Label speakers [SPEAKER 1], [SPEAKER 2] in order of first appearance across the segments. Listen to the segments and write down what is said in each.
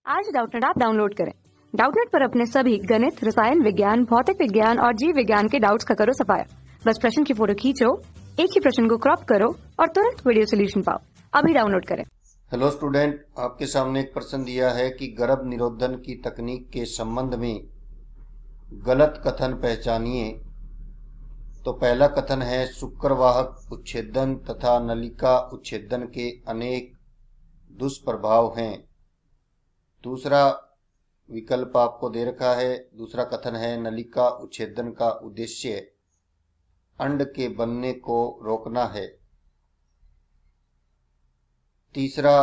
[SPEAKER 1] आज Doubtnut app download करें। Doubtnut पर अपने सभी गणित, रसायन विज्ञान, भौतिक विज्ञान और जीव विज्ञान के डाउट्स का करो सफाया। बस प्रश्न की फोटो खींचो, एक ही प्रश्न को क्रॉप करो और तुरंत वीडियो सोल्यूशन पाओ। अभी डाउनलोड करें।
[SPEAKER 2] हेलो स्टूडेंट, आपके सामने एक प्रश्न दिया है कि गर्भ निरोधन की तकनीक के संबंध में गलत कथन पहचानिए। तो पहला कथन है शुक्रवाहक उच्छेदन तथा नलिका उच्छेदन के अनेक दुष्प्रभाव हैं। दूसरा विकल्प आपको दे रखा है। दूसरा कथन है नलिका उच्छेदन का उद्देश्य अंड के बनने को रोकना है। तीसरा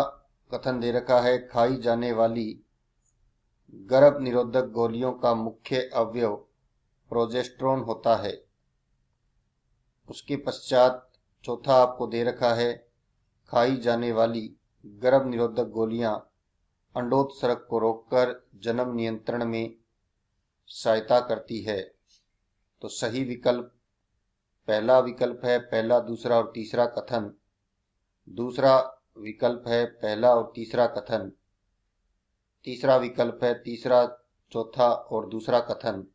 [SPEAKER 2] कथन दे रखा है खाई जाने वाली गर्भ निरोधक गोलियों का मुख्य अवयव प्रोजेस्टेरोन होता है। उसके पश्चात चौथा आपको दे रखा है खाई जाने वाली गर्भ निरोधक गोलियां अंडोत्सर्ग को रोककर जन्म नियंत्रण में सहायता करती है। तो सही विकल्प पहला विकल्प है, पहला, दूसरा और तीसरा कथन। दूसरा विकल्प है पहला और तीसरा कथन। तीसरा विकल्प है तीसरा, चौथा और दूसरा कथन।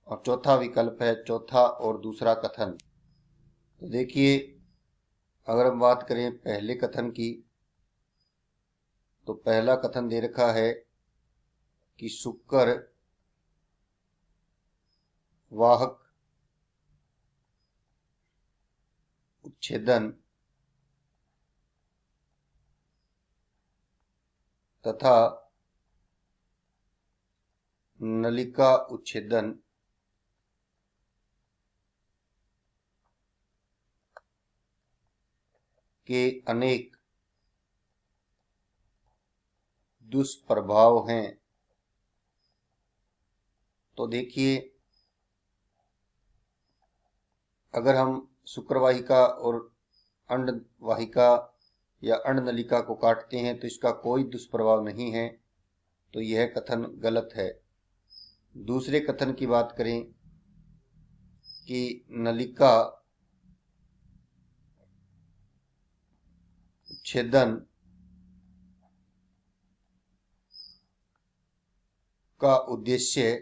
[SPEAKER 2] और चौथा विकल्प है चौथा और दूसरा कथन। तो देखिए, अगर हम बात करें पहले कथन की, तो पहला कथन दे रखा है कि शुक्र वाहक उच्छेदन तथा नलिका उच्छेदन के अनेक दुष्प्रभाव हैं। तो देखिए, अगर हम शुक्रवाहिका और अंडवाहिका या अंडनलिका को काटते हैं तो इसका कोई दुष्प्रभाव नहीं है, तो यह कथन गलत है। दूसरे कथन की बात करें कि नलिका उच्छेदन का उद्देश्य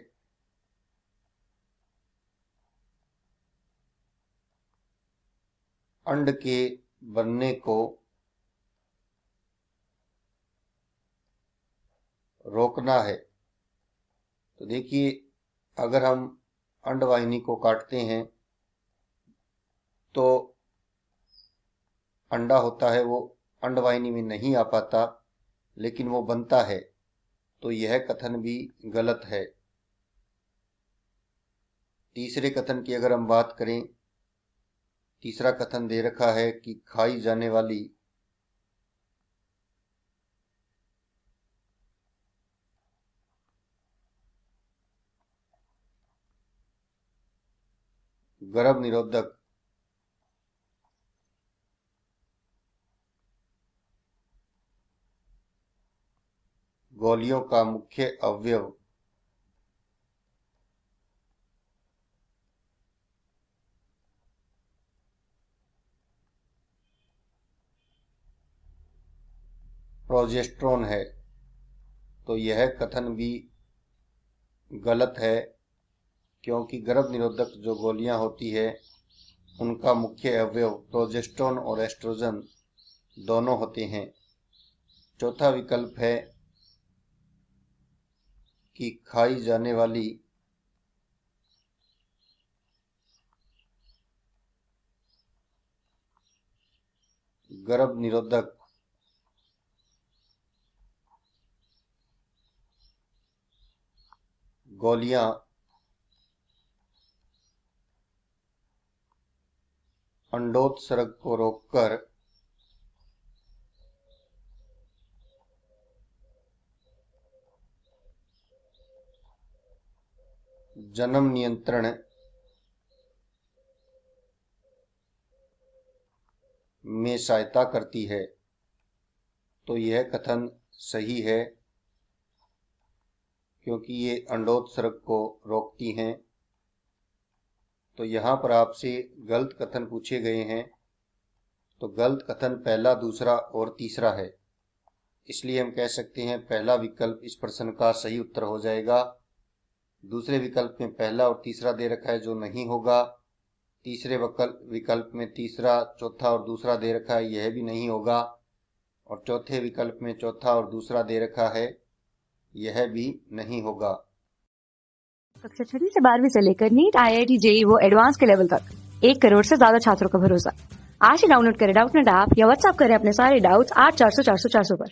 [SPEAKER 2] अंड के बनने को रोकना है। तो देखिए, अगर हम अंडवाहिनी को काटते हैं तो अंडा होता है वो अंडवाहिनी में नहीं आ पाता, लेकिन वो बनता है। तो यह कथन भी गलत है। तीसरे कथन की अगर हम बात करें, तीसरा कथन दे रखा है कि खाई जाने वाली गर्भ निरोधक गोलियों का मुख्य अवयव प्रोजेस्टेरोन है। तो यह कथन भी गलत है, क्योंकि गर्भ निरोधक जो गोलियां होती है उनका मुख्य अवयव प्रोजेस्टेरोन और एस्ट्रोजन दोनों होते हैं। चौथा विकल्प है कि खाई जाने वाली गर्भ निरोधक गोलियां अंडोत्सर्ग को रोककर जन्म नियंत्रण में सहायता करती है। तो यह कथन सही है, क्योंकि ये अंडोत्सर्ग को रोकती हैं। तो यहाँ पर आपसे गलत कथन पूछे गए हैं। तो गलत कथन पहला, दूसरा और तीसरा है। इसलिए हम कह सकते हैं पहला विकल्प इस प्रश्न का सही उत्तर हो जाएगा। दूसरे विकल्प में पहला और तीसरा दे रखा है जो नहीं होगा। तीसरे विकल्प में तीसरा, चौथा और दूसरा दे रखा है, यह भी नहीं होगा। और चौथे विकल्प में चौथा और दूसरा दे रखा है, यह भी नहीं होगा।
[SPEAKER 1] कक्षा 6वीं से 12वीं से लेकर नीट, IIT, JEE वो एडवांस के लेवल तक 1 करोड़ से ज्यादा छात्रों का भरोसा। आज ही डाउनलोड करें डाउटनेट ऐप या व्हाट्सएप करें अपने सारे डाउट्स 8400 400 400 पर।